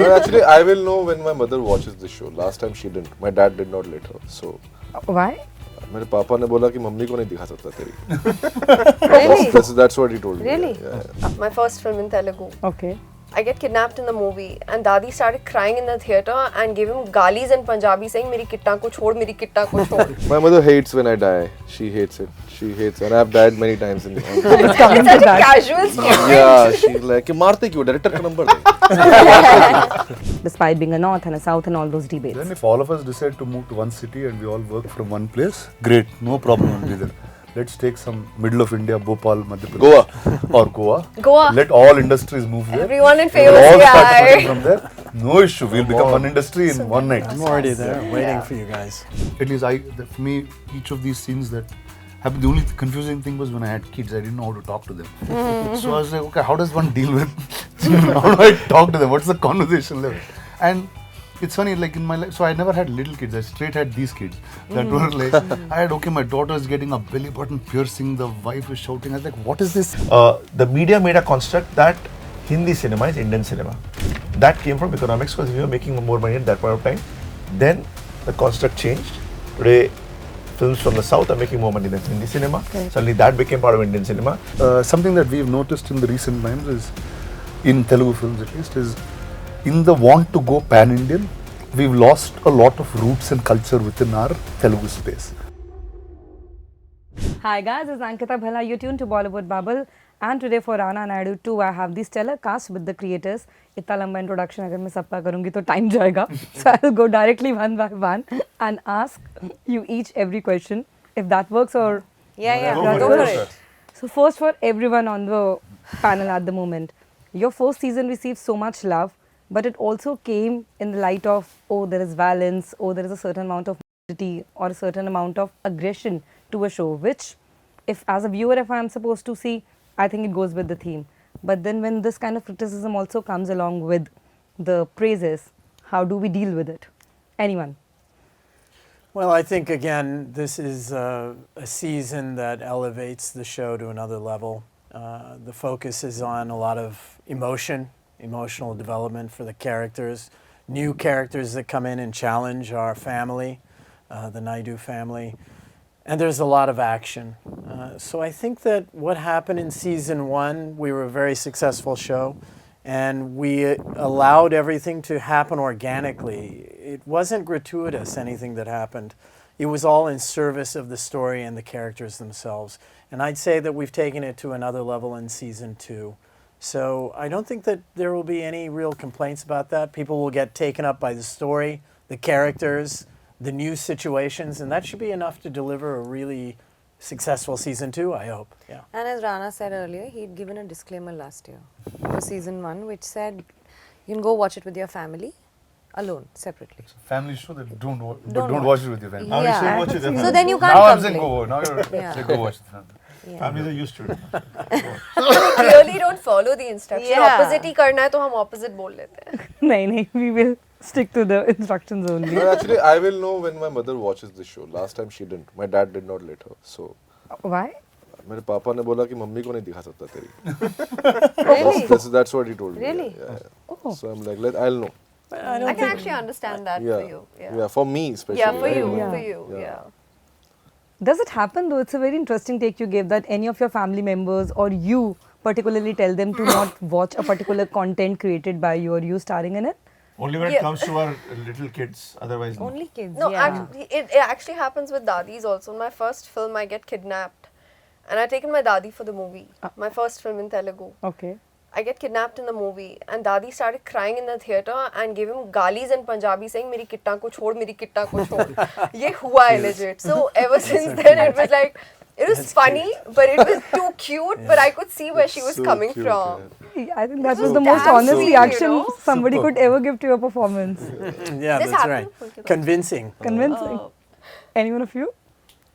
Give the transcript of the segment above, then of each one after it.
Well, actually, I will know when my mother watches this show. Last time she didn't. My dad did not let her. So. Why? मेरे पापा ने बोला कि mummy को नहीं दिखा सकता तेरी. Really? That's what he told me. Really? Yeah. My first film in Telugu. Okay. I get kidnapped in the movie and Dadi started crying in the theatre and gave him galis in Punjabi saying meri kitta ko chhod, meri kitta ko chhod. My mother hates when I die. She hates it. She hates, and I've died many times in the It's such a casual statement. Yeah, she's like, कि मारते क्यों? Director का number they. Despite being a north and a south and all those debates. Then if all of us decide to move to one city and we all work from one place, great, no problem only then. Let's take some middle of India, Bhopal, Madhya Pradesh. Goa. Or Goa. Goa. Let all industries move there. Everyone in We'll favor. all start Yeah. starting from there. No issue. We'll become one industry in one night. I'm already there, waiting for you guys. At least for me, each of these scenes that happened, the only confusing thing was when I had kids, I didn't know how to talk to them. So I was like, okay, how does one deal with, how do I talk to them? What's the conversation level? And it's funny, like in my life, so I never had little kids, I straight had these kids that were like, I had, okay, my daughter is getting a belly button piercing, the wife is shouting, I was like, what is this? The media made a construct that Hindi cinema is Indian cinema. That came from economics because we were making more money at that point of time. Then the construct changed. Today, films from the south are making more money than Hindi cinema. Okay. Suddenly that became part of Indian cinema. Something that we've noticed in the recent times is, in Telugu films at least, is in the want to go pan-Indian, we've lost a lot of roots and culture within our Telugu space. Hi guys, this is Ankita Bhalla. You're tuned to Bollywood Bubble. And today for Rana Naidu 2, I have the stellar cast with the creators. इतना लंबा introduction अगर मैं सबका करूँगी तो time जाएगा. So I'll go directly one by one and ask you each every question. If that works or... Yeah, Go go for for it. it. So first for everyone on the panel at the moment. Your first season received so much love, but it also came in the light of, oh, there is violence, oh, there is a certain amount of nudity or a certain amount of aggression to a show, which if as a viewer, if I am supposed to see, I think it goes with the theme. But then when this kind of criticism also comes along with the praises, how do we deal with it? Anyone? Well, I think, again, this is a season that elevates the show to another level. The focus is on a lot of emotional development for the characters, new characters that come in and challenge our family, the Naidu family. And there's a lot of action. So I think that what happened in season 1, we were a very successful show, and we allowed everything to happen organically. It wasn't gratuitous, anything that happened. It was all in service of the story and the characters themselves. And I'd say that we've taken it to another level in season 2. So I don't think that there will be any real complaints about that. People will get taken up by the story, the characters, the new situations, and that should be enough to deliver a really successful season 2, I hope. Yeah. And as Rana said earlier, he'd given a disclaimer last year for season 1, which said you can go watch it with your family, alone, separately. It's a family show that don't watch it with your family. Now you should watch it with your So then you can't Now I'm complain. saying go. Now you're saying go watch the family. Yeah. Families are used to it. We clearly don't follow the instruction. Yeah. Opposite ही करना है तो हम opposite बोल लेते हैं. नहीं, we will stick to the instructions only. Well, actually, I will know when my mother watches this show. Last time she didn't. My dad did not let her. So. Why? मेरे पापा ने बोला कि mummy को नहीं दिखा सकता तेरी. Really? That's what he told me. Really? Yeah. Oh. So I'm like, I'll know. I can actually understand that for you. Yeah, for me especially. Yeah, for you. Yeah. For you. Yeah. Yeah. Does it happen though? It's a very interesting take you gave that any of your family members or you particularly tell them to not watch a particular content created by you or you starring in it? Only when it comes to our little kids, otherwise no. Only kids. No, yeah. actually, it actually happens with dadis also. In my first film, I get kidnapped, and I taken my dadi for the movie. My first film in Telugu. Okay. I get kidnapped in the movie, and dadi started crying in the theatre and gave him galis in Punjabi saying "Meri kitta ko chhod, meri kitta ko chhod." Ye hua hai legit. So ever since then, it was like. It was funny, but it was too cute. But I could see where she was coming cute, from. I think that This was was the most damn honest sweet, reaction you know? somebody could ever give to your performance. Yeah, This that's happened? right. Convincing. Convincing. Anyone of you?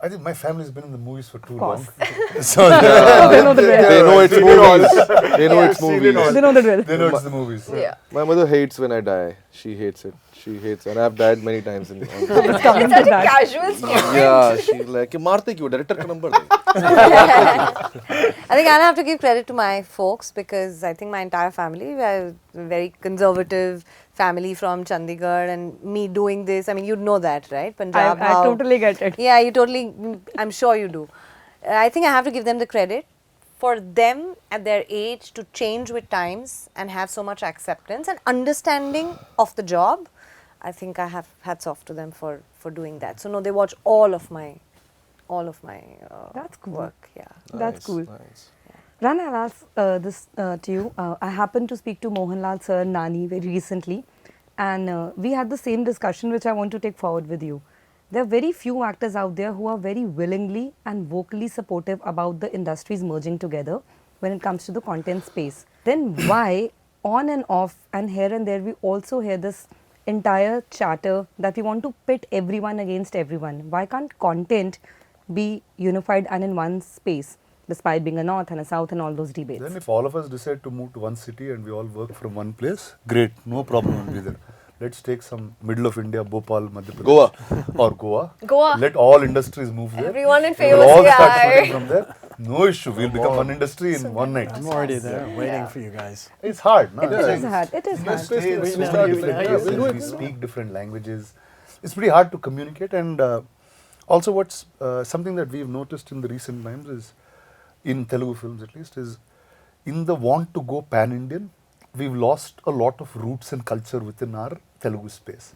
I think my family's been in the movies for too course. long. So They know the drill. They know it's movies. They know it's movies. They know the drill. they know it's the movies. Yeah. My mother hates when I die. She hates it. She hates, and I've died many times in the. It's coming It's such to a that. casual statement. Yeah, she's like, कि मारते क्यों? Director का number they. I think I'll have to give credit to my folks because I think my entire family, a very conservative family from Chandigarh, and me doing this. I mean, you know that, right? Punjab. I totally get it. Yeah, you totally. I'm sure you do. I think I have to give them the credit for them at their age to change with times and have so much acceptance and understanding of the job. I think I have hats off to them for doing that. So no, they watch all of my That's cool. work. Yeah. That's Nice, cool. Nice. Rana, I'll ask this to you. I happened to speak to Mohanlal sir and Nani very recently, and we had the same discussion which I want to take forward with you. There are very few actors out there who are very willingly and vocally supportive about the industries merging together when it comes to the content space. Then why, on and off and here and there, we also hear this entire chatter that we want to pit everyone against everyone? Why can't content be unified and in one space, despite being a north and a south and all those debates? Then if all of us decide to move to one city and we all work from one place, great, no problem will be there. Let's take some middle of India, Bhopal, Madhya Pradesh. Goa. Or Goa. Goa. Let all industries move there. Everyone in We'll famous all start guy. shooting from there. No issue. We'll become one industry in one night. I'm already there, waiting for you guys. It's hard, no? It is hard. It is We hard. stay in We so know many you different now. places, We'll do it. we speak different languages. It's pretty hard to communicate, and also what's something that we've noticed in the recent times is, in Telugu films at least, is in the want to go pan-Indian, we've lost a lot of roots and culture within our Telugu space.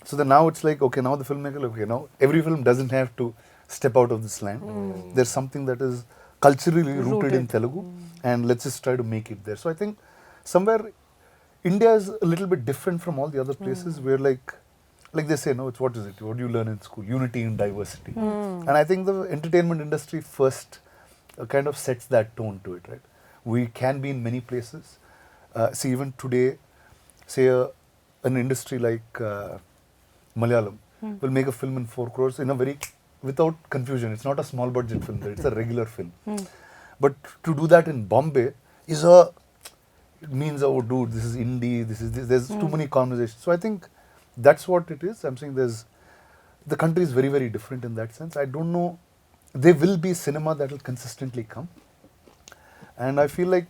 So then now it's like, okay, now the filmmaker, okay, now every film doesn't have to step out of this land. There's something that is culturally rooted in Telugu, and let's just try to make it there. So I think somewhere India is a little bit different from all the other places where like they say, no, it's what is it? What do you learn in school? Unity in diversity. And I think the entertainment industry first kind of sets that tone to it, right? We can be in many places. See, even today, say an industry like Malayalam will make a film in 4 crores in a very, without confusion. It's not a small budget film, it's a regular film. But to do that in Bombay is it means, oh dude, this is indie, there's too many conversations. So I think that's what it is. I'm saying the country is very, very different in that sense. I don't know, there will be cinema that will consistently come. And I feel like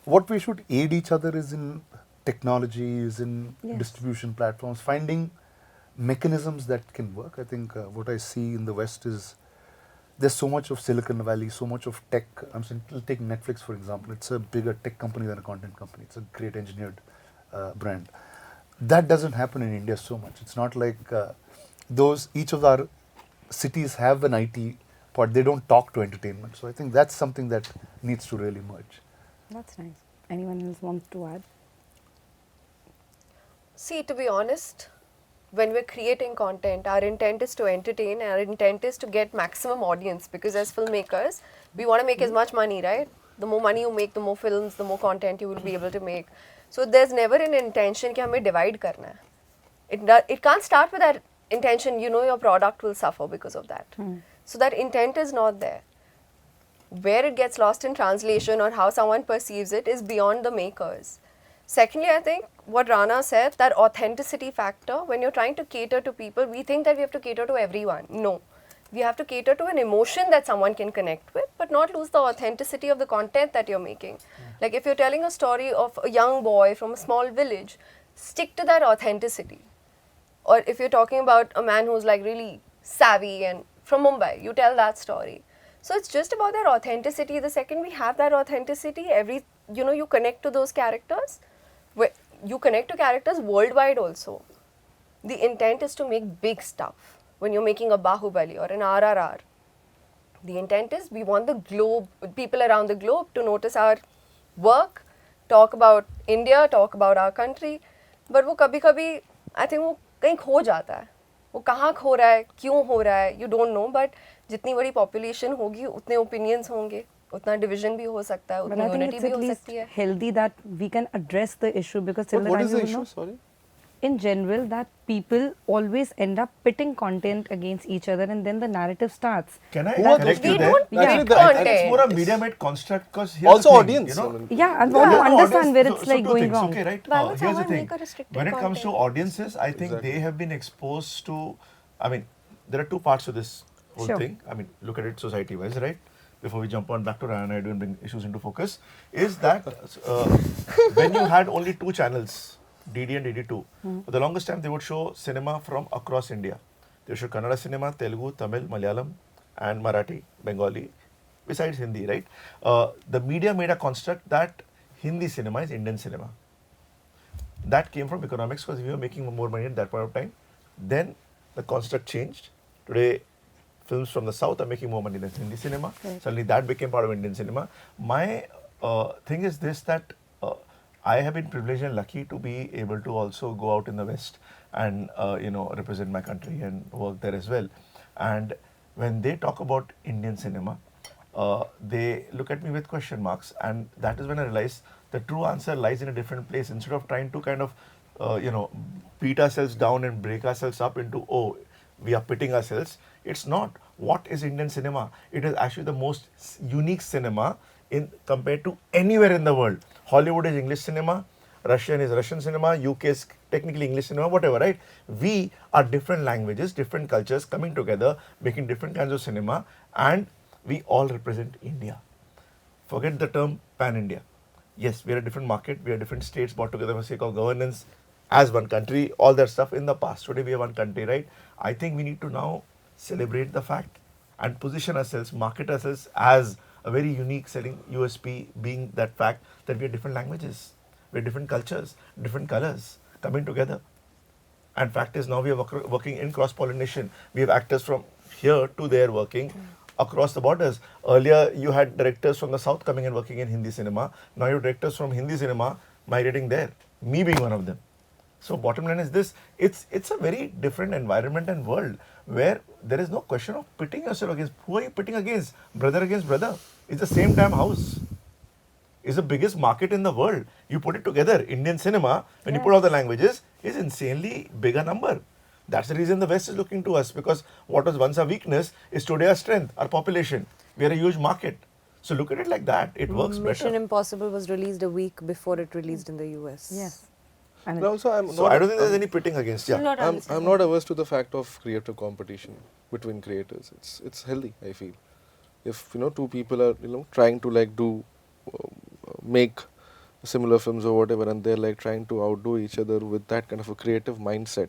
what we should aid each other is in technology, is in distribution platforms, finding mechanisms that can work. I think what I see in the West is there's so much of Silicon Valley, so much of tech. I'm saying, take Netflix for example. It's a bigger tech company than a content company. It's a great engineered brand. That doesn't happen in India so much. It's not like each of our cities have an IT part. They don't talk to entertainment. So I think that's something that needs to really merge. That's nice. Anyone else wants to add? See, to be honest, when we're creating content, our intent is to entertain, our intent is to get maximum audience, because as filmmakers, we want to make as much money, right? The more money you make, the more films, the more content you will be able to make. So there's never an intention कि हमें divide करना है. It can't start with that intention, you know your product will suffer because of that. So that intent is not there. Where it gets lost in translation or how someone perceives it is beyond the makers. Secondly, I think what Rana said, that authenticity factor, when you're trying to cater to people, we think that we have to cater to everyone. No. We have to cater to an emotion that someone can connect with, but not lose the authenticity of the content that you're making. Like if you're telling a story of a young boy from a small village, stick to that authenticity. Or if you're talking about a man who's like really savvy and from Mumbai, you tell that story. So it's just about that authenticity. The second we have that authenticity, you connect to those characters. You connect to characters worldwide also. The intent is to make big stuff. When you're making a Bahubali or an RRR, the intent is we want the globe, people around the globe to notice our work, talk about India, talk about our country. But वो कभी-कभी, I think वो कहीं खो जाता है. वो कहाँ खो रहा है, क्यों हो रहा है, you don't know. But जितनी बड़ी population होगी, उतने opinions होंगे, उतना division भी हो सकता है, But उतनी I think unity it's भी at हो least सकती है. healthy that we can address the issue, because till the What time is the you will issue? know, Sorry. in general, that people always end up pitting content against each other, and then the narrative starts. Can I Who are correct those you We there? don't Yeah. make Actually, I think it's content. more a media-made construct because Also audience. You know, Yeah, I want to there's no understand audience. where So- it's so like two going things, wrong. Okay, right? Why would Here's the someone thing. make a restricted When it comes to content? audiences, I think Exactly. they have been exposed to. I mean, there are two parts to this whole Sure. thing. I mean, look at it society-wise, right? before we jump on back to Rana Naidu and bring issues into focus, is that when you had only 2 channels, DD and DD2, for the longest time they would show cinema from across India. They would show Kannada cinema, Telugu, Tamil, Malayalam and Marathi, Bengali, besides Hindi, right? The media made a construct that Hindi cinema is Indian cinema. That came from economics because we were making more money at that point of time. Then the construct changed. Today, films from the south are making more money than Hindi cinema. Right. Suddenly that became part of Indian cinema. My thing is this, that I have been privileged and lucky to be able to also go out in the West and represent my country and work there as well. And when they talk about Indian cinema, they look at me with question marks, and that is when I realized the true answer lies in a different place. Instead of trying to kind of beat ourselves down and break ourselves up into, oh, we are pitting ourselves. It's not. What is Indian cinema? It is actually the most unique cinema in compared to anywhere in the world. Hollywood is English cinema, Russian is Russian cinema, UK is technically English cinema, whatever, right? We are different languages, different cultures coming together, making different kinds of cinema, and we all represent India. Forget the term pan-India. Yes, we are a different market, we are different states brought together for the sake of governance as one country, all that stuff in the past. Today we are one country, right? I think we need to now celebrate the fact and position ourselves, market ourselves as a very unique selling USP, being that fact that we are different languages, we are different cultures, different colors coming together. And fact is now we are working in cross-pollination. We have actors from here to there working across the borders. Earlier you had directors from the south coming and working in Hindi cinema. Now you have directors from Hindi cinema migrating there, me being one of them. So bottom line is this, it's a very different environment and world where there is no question of pitting yourself against. Who are you pitting against? Brother against brother. It's the same damn house. It's the biggest market in the world. You put it together, Indian cinema, when you put all the languages, is insanely bigger number. That's the reason the West is looking to us, because what was once our weakness is today our strength, our population. We are a huge market. So look at it like that. It works Mission better. Impossible was released a week before it released in the US. Yes. And But also, So I don't think there's any pitting against. Yeah. I'm not averse to the fact of creative competition between creators. It's healthy, I feel. If two people are trying to like do make similar films or whatever, and they're like trying to outdo each other with that kind of a creative mindset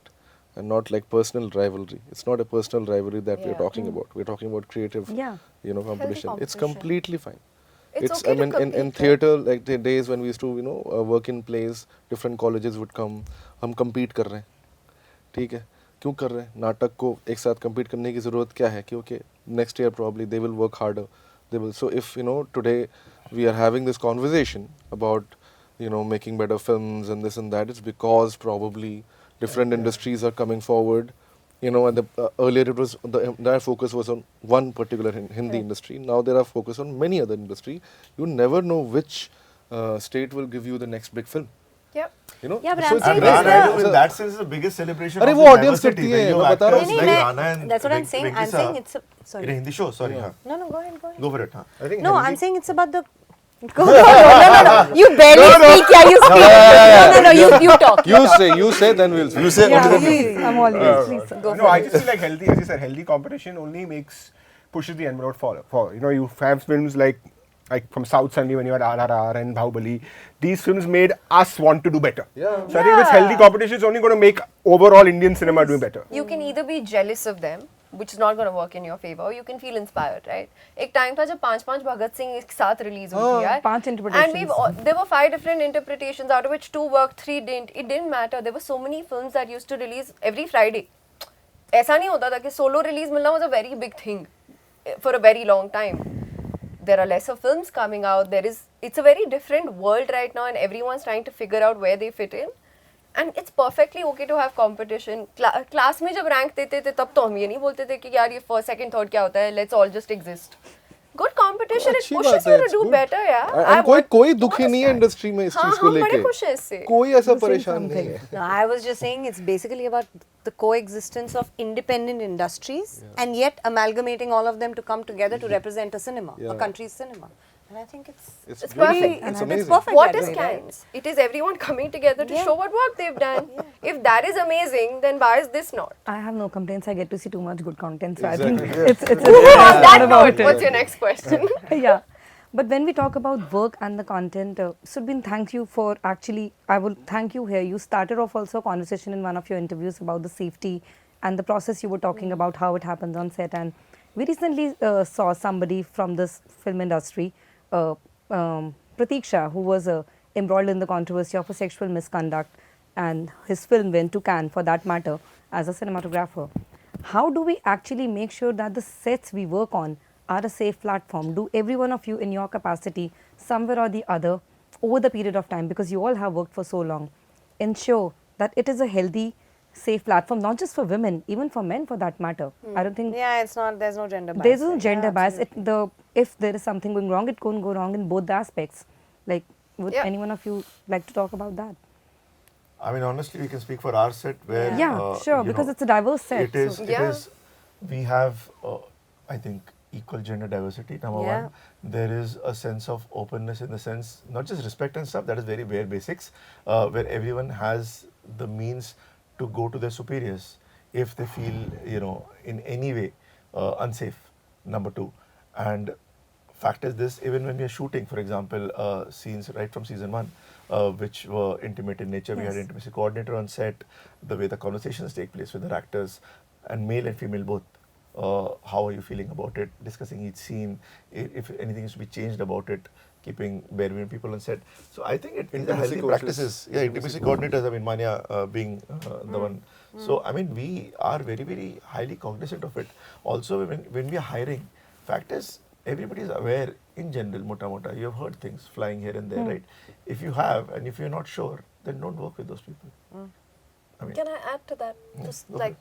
and not like personal rivalry. It's not a personal rivalry that we're talking about. We're talking about creative competition. It's completely fine. It's I okay to mean, in compete, theatre, like the days when we used to work in plays, different colleges would come, हम compete कर रहे हैं, ठीक है? क्यों कर रहे हैं? नाटक को एक साथ compete करने की ज़रूरत क्या है? क्योंकि next year probably they will work harder. They will. So if today we are having this conversation about making better films and this and that, it's because probably different industries are coming forward. And earlier it was their focus was on one particular Hindi industry. Now there are focus on many other industry. You never know which state will give you the next big film. Yep. Yeah, but So I'm it's saying great. it's Rana the... Naidu in that sense is the biggest celebration अरे of वो the audience diversity. करती है, When you मैं have बता रहा actors हूँ। like नहीं, Rana and that's what I'm Venki saying. I'm Sir. saying it's a... In Sorry. a Hindi show, sorry. Yeah. Huh. No, go ahead, go ahead. Go for it. Huh. I think No, healthy- I'm saying it's about the... Go, no. You barely speak, yeah, you speak. No, you talk. You say, then we'll say. You say. yeah, please, I'm all ears. Please, Go No, for I it. just feel like healthy, as you said, healthy competition only pushes the envelope for you have films like from South suddenly when you had RRR and Bahubali, these films made us want to do better. Yeah. So I think this healthy competition is only going to make overall Indian cinema do better. You can either be jealous of them, which is not going to work in your favor, or you can feel inspired, right? एक time था जब 5 Bhagat Singh एक साथ release हुई थी यार. 5 interpretations. And there were 5 different interpretations, out of which 2 worked, 3 didn't. It didn't matter. There were so many films that used to release every Friday. ऐसा नहीं होता था कि solo release मिलना was a very big thing for a very long time. There are lesser films coming out. It's a very different world right now, and everyone's trying to figure out where they fit in. And it's perfectly okay to have competition. Class में जब rank देते थे तब तो हम ये नहीं बोलते थे कि यार ये first, second, third क्या होता है. Let's all just exist. Good competition. It अच्छी pushes बात you है, to it's do good. better, yeah. And कोई दुखी नहीं है इंडस्ट्री में इस हाँ, चीज को हम बड़े लेके. खुश हैं इससे. कोई ऐसा You're saying परेशान नहीं something. है. No, I was just saying it's basically about the coexistence of independent industries and yet amalgamating all of them to come together to represent a cinema, a country's cinema. And I think it's It's beautiful. perfect. It's It's amazing. perfect. What that is way, right? Cannes? It is everyone coming together to Yeah. show what work they've done. If that is amazing, then why is this not? I have no complaints. I get to see too much good content, so I Exactly. think Yeah. it's On not that about note, it. what's your next question? Yeah. But when we talk about work and the content, Surbin, thank you for actually, I will thank you here. You started off also a conversation in one of your interviews about the safety and the process you were talking about, how it happens on set. And we recently saw somebody from this film industry, Pratik Shah, who was embroiled in the controversy of a sexual misconduct, and his film went to Cannes for that matter as a cinematographer. How do we actually make sure that the sets we work on are a safe platform? Do every one of you in your capacity, somewhere or the other, over the period of time, because you all have worked for so long, ensure that it is a healthy, safe platform, not just for women, even for men for that matter? I don't think Yeah, it's not. There's no gender bias. there's no there. gender Yeah, bias. absolutely. If there is something going wrong, it can go wrong in both the aspects. Like, would Yeah. any one of you like to talk about that? I mean, honestly, we can speak for our set where Yeah, sure, you because know, it's a diverse set. It is. so- It Yeah. is. We have, I think, equal gender diversity. Number Yeah. one, there is a sense of openness in the sense, not just respect and stuff. That is very bare basics, where everyone has the means to go to their superiors if they feel, you know, in any way unsafe. Number two, and fact is this: even when we are shooting, for example, scenes right from season one, which were intimate in nature, we had Yes. intimacy coordinator on set. The way the conversations take place with the actors, and male and female both. How are you feeling about it? Discussing each scene, if anything is to be changed about it, keeping bare minimum people on set. So I think it is a Intimacy healthy coaches. practices. Yeah, intimacy coordinators. I mean, Manya being the one. So I mean, we are very, very highly cognizant of it. Also, when we are hiring, fact is everybody is aware in general. Mota mota, you have heard things flying here and there, right? If you have, and if you're not sure, then don't work with those people. I mean, Can I add to that? Yeah, Just go for like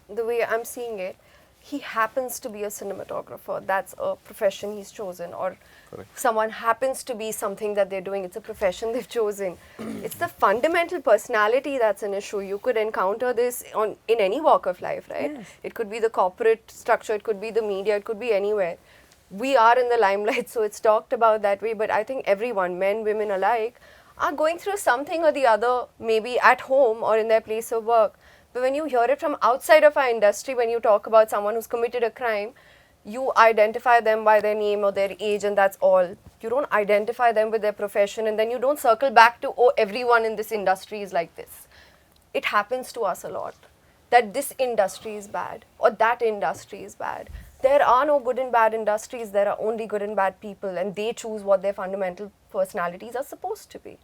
the way I'm seeing it, he happens to be a cinematographer. That's a profession he's chosen, or Correct. someone happens to be something that they're doing. It's a profession they've chosen. It's the fundamental personality that's an issue. You could encounter this in any walk of life, right? Yes. It could be the corporate structure, it could be the media, it could be anywhere. We are in the limelight, so it's talked about that way. But I think everyone, men, women alike, are going through something or the other, maybe at home or in their place of work. But when you hear it from outside of our industry, when you talk about someone who's committed a crime, you identify them by their name or their age, and that's all. You don't identify them with their profession, and then you don't circle back to, oh, everyone in this industry is like this. It happens to us a lot, that this industry is bad or that industry is bad. There are no good and bad industries, there are only good and bad people, and they choose what their fundamental personalities are supposed to be.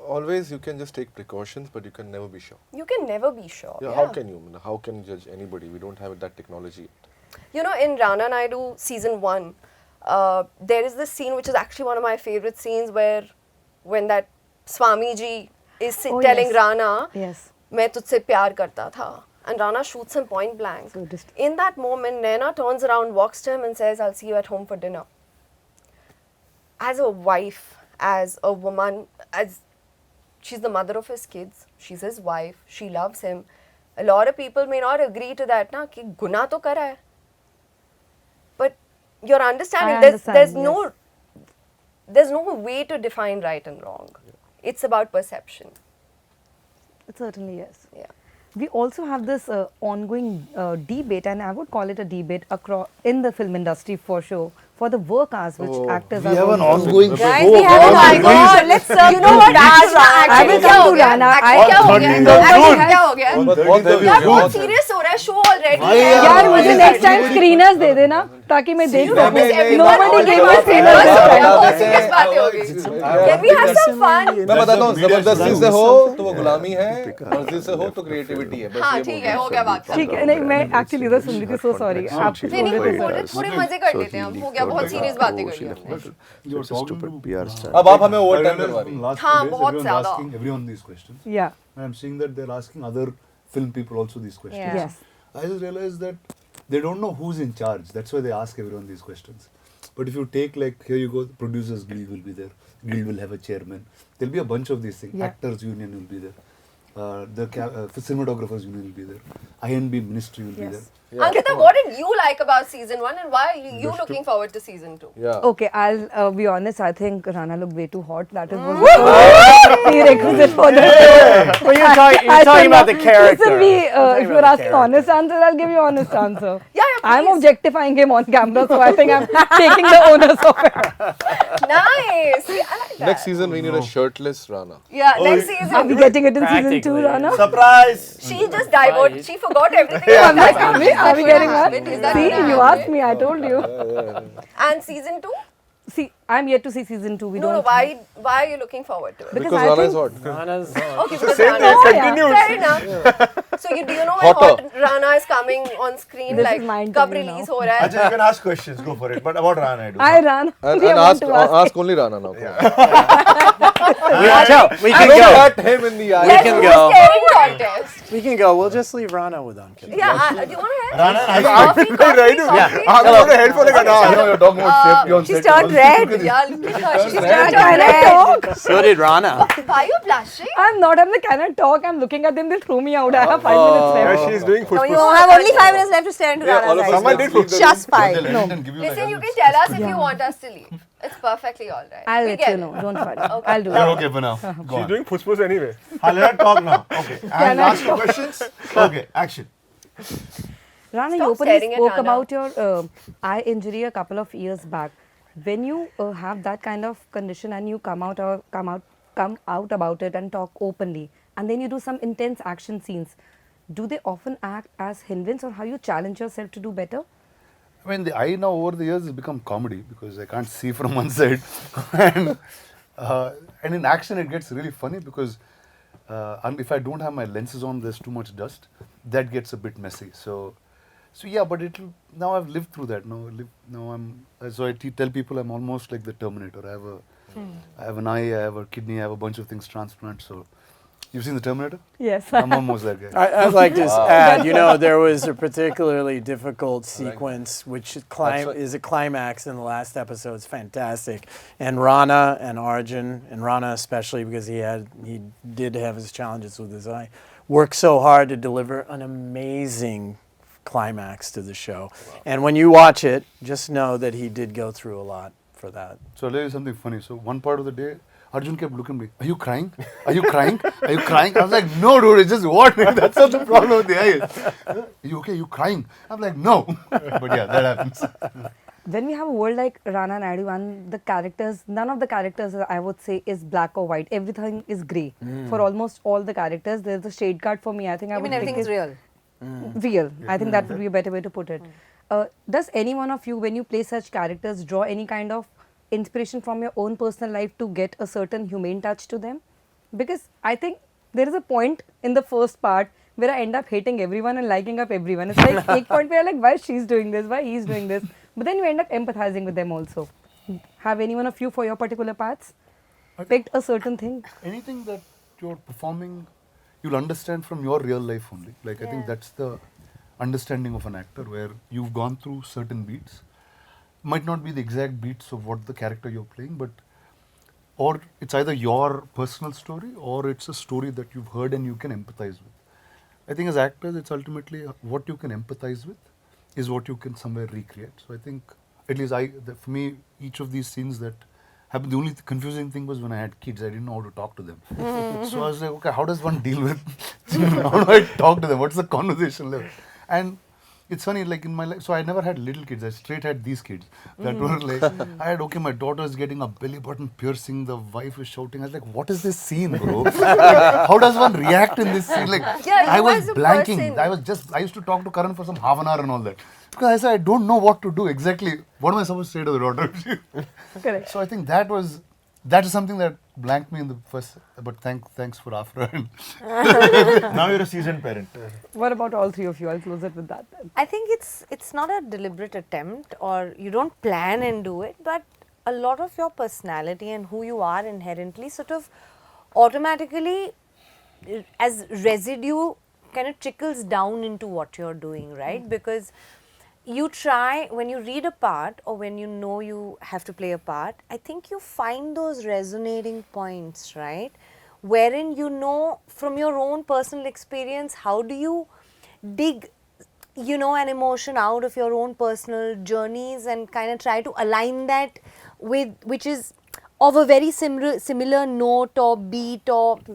Always you can just take precautions, but you can never be sure. You can never be sure. Yeah, how can you? I mean, how can you judge anybody? We don't have that technology yet. You know, in Rana Naidu season 1, there is this scene which is actually one of my favorite scenes where when that Swamiji is Oh, telling yes. Rana, Yes. मैं तुझसे प्यार करता था. And Rana shoots him point blank. So just- In that moment, Naina turns around, walks to him and says, I'll see you at home for dinner. As a wife, as a woman, as she's the mother of his kids, she's his wife, she loves him. A lot of people may not agree to that, na, कि गुनाह तो करा है. But you're understanding, I there's understand, there's no way to define right and wrong. It's about perception. It certainly is. Yeah. We also have this ongoing debate, and I would call it a debate across in the film industry for sure, for the work hours which actors We are have an going through. ongoing Guys, show. we have Oh an my ongoing God, show. Let's you know what? I will come to Rana. क्या हो गया? Actually क्या हो गया? यार बहुत June. Serious हो रहा है शो ऑलरेडी. Why यार? यार मुझे नेक्स्ट टाइम स्क्रीनर्स दे देना ताकि मैं देख सकूं. नहीं, Nobody gave me बस screeners this हो गया, time. बहुत सीरियस बातें हो गई. Can we have some fun? मैं बताता हूँ, जबरदस्ती से हो तो वो गुलामी है, मर्जी से हो तो क्रिएटिविटी है. बस हाँ ये ठीक बोल है, हो गया बात. ठीक है. नहीं मैं एक्चुअली उधर सुन रही थी. So sorry. आप नहीं नहीं बोल रहे थोड़े थे. थोड़े मजे कर लेते हैं हम. हो गया, बहुत सीरियस बातें कर ली हमने. You're talking to अब आप हमें ओवर टाइम करवा रही हैं. हाँ, बहुत everyone's ज़्यादा. asking everyone these questions. Yeah. And I'm seeing that they're asking other film people also these questions. Yeah. Yes. I just realized that they don't know who's in charge. That's why they ask everyone these questions. But if you take like, here you go, the Producers Guild will be there. Guild will have a chairman. There'll be a bunch of these things. Yeah. Actors Union will be there. The cinematographers union will be there. INB ministry will be there. Ankita, what did you like about season 1 and why are you looking forward to season 2? Yeah. Okay, I'll be honest. I think Rana looked way too hot. That is was prerequisite for the show. Well, you're talking about the character. Listen, if you're asking honest answer, I'll give you honest answer. Yeah, I'm please. objectifying him on camera, so I think I'm taking the onus of it. Nice. See, I like that. Next season we need a shirtless Rana. Yeah, next season. Are we getting it in season 2, Practically. Rana? Surprise! She just diverted. She forgot everything. I'm like, are we getting that? Is that See, gonna you happen? asked me, I told you. And season 2? See, I'm yet to see season 2. We No, don't. why are you looking forward to it? Because Because I Rana is think- hot. Rana's, Okay, The because same Rana. thing continues. Fair enough. So do you know when Hotter. hot Rana is coming on screen? This like is mind कब coming release now. हो रहा है? Ajay, you can ask questions, go for it. But about Rana Naidu. I ran. And, We and want ask, to ask only Rana now. we can Look go. at him in the eye. Let's can do go. a staring contest. We can go. We'll just leave Rana with Ankita. Yeah, do you want to head? Rana Naidu. Coffee, coffee, coffee. I'm going to head for like an I hour. know you're talking about safety on She's set. turned red. Yeah, look at her. She's Turned turned red. So did Rana. Why are you blushing? I'm not. I'm like, can I talk? I'm looking at them. They throw me out. I have 5 minutes Yeah, left. she's doing No, you push. have only 5 minutes left to stare into Yeah, all Rana's of eyes. us Someone let's did leave the Just room. fine. No. Listen, you can tell us if you want us to leave. It's perfectly all right. I'll We let get you it. know. Don't worry. Okay. I'll do You're it. okay for now. Go She's on. doing push anyway. Let her talk now. Okay. And last two questions. Okay, action. Rana, Stop you openly staring at spoke Rana. about your eye injury a couple of years back. When you have that kind of condition and you come out about it and talk openly, and then you do some intense action scenes, do they often act as hindrance, or how you challenge yourself to do better? I mean, the eye now over the years has become comedy because I can't see from one side. and in action, it gets really funny because and if I don't have my lenses on, there's too much dust. That gets a bit messy. So yeah, but it'll, now I've lived through that. Now I tell people I'm almost like the Terminator. I have an eye, I have a kidney, I have a bunch of things transplant. So you've seen the Terminator? Yes. I'm almost that guy. I'd like to add, there was a particularly difficult sequence, which is a climax in the last episode. It's fantastic. And Rana and Arjun, and Rana especially because he did have his challenges with his eye, worked so hard to deliver an amazing climax to the show. And when you watch it, just know that he did go through a lot for that. So I'll tell you something funny. So one part of the day, Arjun kept looking at me. Are you crying? Are you crying? Are you crying? I was like, no, dude, it's just water. That's not the problem with the eye. Are you okay? Are you crying? I'm like, no. But yeah, that happens. When we have a world like Rana Naidu and the characters, none of the characters I would say is black or white. Everything is grey. For almost all the characters, there's a shade card for me. I think I I would mean, pick everything's it real. real. I think that would be a better way to put it. Does any one of you, when you play such characters, draw any kind of inspiration from your own personal life to get a certain humane touch to them? Because I think there is a point in the first part where I end up hating everyone and liking up everyone. It's like a point where like, why she's doing this, why he's doing this, but then you end up empathizing with them also. Have any one of you for your particular parts picked a certain thing? Anything that you're performing, you'll understand from your real life only. Like, I think that's the understanding of an actor, where you've gone through certain beats. Might not be the exact beats of what the character you're playing, but or it's either your personal story or it's a story that you've heard and you can empathize with. I think as actors, it's ultimately what you can empathize with is what you can somewhere recreate. So I think, at least for me, each of these scenes that happened, the only confusing thing was when I had kids, I didn't know how to talk to them. So I was like, okay, how does one deal with, how do I talk to them? What's the conversation level? And it's funny, like in my life, so I never had little kids, I straight had these kids that were like, I had, okay, my daughter is getting a belly button piercing, the wife is shouting. I was like, what is this scene, bro? Like, how does one react in this scene? Like, Yeah, I you was as a blanking. person. I used to talk to Karan for some half an hour and all that. Because I said, I don't know what to do exactly. What am I supposed to say to the daughter? Correct. So I think that is something that blanked me in the first, but thanks for Afra. Now you're a seasoned parent. What about all three of you? I'll close it with that then. I think it's not a deliberate attempt, or you don't plan and do it, but a lot of your personality and who you are inherently sort of automatically as residue kind of trickles down into what you're doing, right? Because you try, when you read a part or when you know you have to play a part, I think you find those resonating points, right? wherein you know from your own personal experience how do you dig an emotion out of your own personal journeys and kind of try to align that with which is of a very similar note or beat or to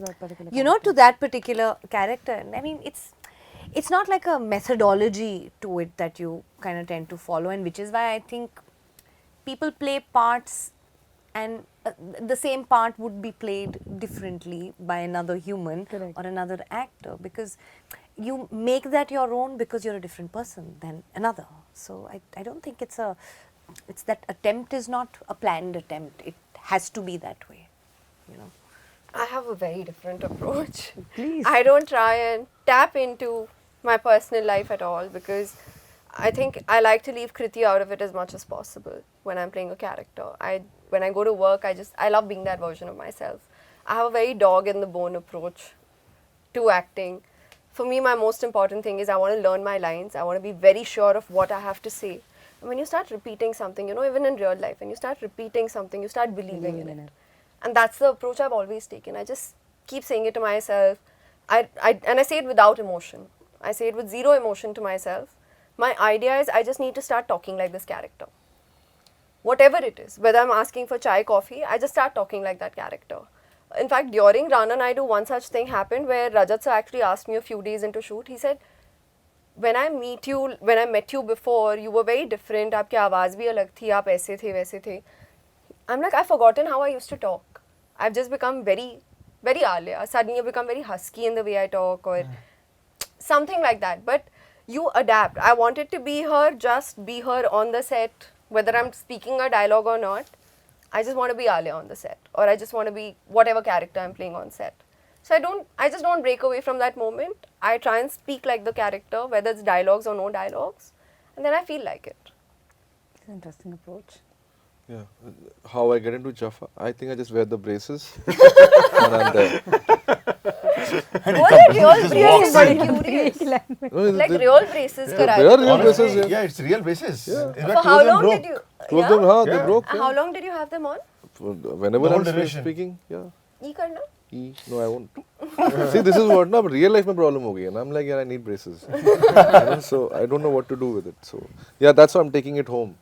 that particular character. I mean, it's not like a methodology to it that you kind of tend to follow, and which is why I think people play parts and the same part would be played differently by another human or another actor, because you make that your own because you're a different person than another. So I don't think it's that attempt is not a planned attempt. It has to be that way, I have a very different approach. Please. I don't try and tap into my personal life at all, because I think I like to leave Kriti out of it as much as possible when I'm playing a character. When I go to work, I love being that version of myself. I have a very dog in the bone approach to acting. For me, my most important thing is I want to learn my lines. I want to be very sure of what I have to say. And when you start repeating something, even in real life, when you start repeating something, you start believing in it. And that's the approach I've always taken. I just keep saying it to myself. And I say it without emotion. I say it with zero emotion to myself. My idea is I just need to start talking like this character. Whatever it is, whether I'm asking for chai, coffee, I just start talking like that character. In fact, during Rana Naidu, one such thing happened where Rajat sir actually asked me a few days into shoot. He said, when I met you before, you were very different. Aapki awaaz bhi alag thi, aap aise the, waise the. I'm like, I've forgotten how I used to talk. I've just become very, very alia. Suddenly I've become very husky in the way I talk or something like that. But you adapt. I wanted to be her, just be her on the set, whether I'm speaking a dialogue or not. I just want to be Alia on the set, or I just want to be whatever character I'm playing on set. So I just don't break away from that moment. I try and speak like the character, whether it's dialogues or no dialogues, and then I feel like it. It's an interesting approach. Yeah. How I get into Jaffa, I think I just wear the braces and I'm there. Was it real braces? I'm curious. Like real braces They kara are real braces, yeah. Yeah, it's real basis. Yeah. In fact, For how two of them long broke. did you? Two of them, they broke. How long did you have them on? Whenever The whole I'm duration. speaking, yeah. E karna? No, I won't. See, this is what, real life mein problem ho gayi. And I'm like, yeah, I need braces. So I don't know what to do with it. So, yeah, that's why I'm taking it home.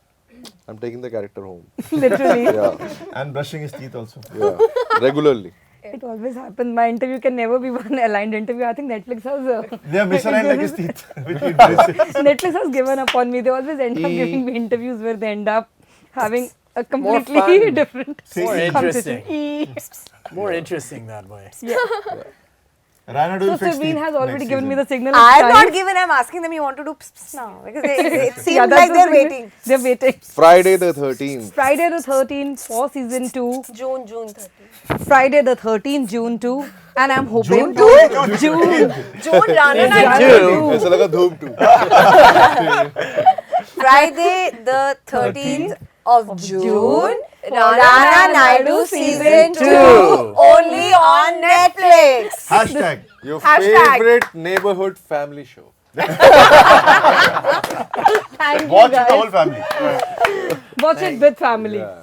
I'm taking the character home. Literally. Yeah, And brushing his teeth also. yeah, regularly. It always happens. My interview can never be one aligned interview. I think Netflix has They are misaligned like his teeth. With teeth braces. Netflix has given up on me. They always end up giving me interviews where they end up having a completely different More interesting. conversation. More interesting that way. Rana, do So you fix Surveen teeth has already next given me season? the signal. I it's have time. not given. I'm asking them. You want to do pss, pss now because it seems Yeah, that's like the they're signal. waiting. They're waiting. Friday the 13th. Friday the 13th for season 2. June 30. Friday the 13th, June 2. And I'm hoping June June. June Rana June. Naidu. ऐसा लगा धूम 2. Friday the 13th of June. Rana Rana Naidu season 2 only on Netflix. Hashtag. Your Hashtag. favorite neighborhood family show. Thank you Watch it guys. the whole family. Watch it with family. Yeah.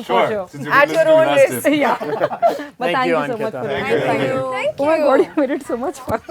Sure. At your own risk. Yeah. But thank you so much Ankita. for it. Thank you. Oh my god, you made it so much fun.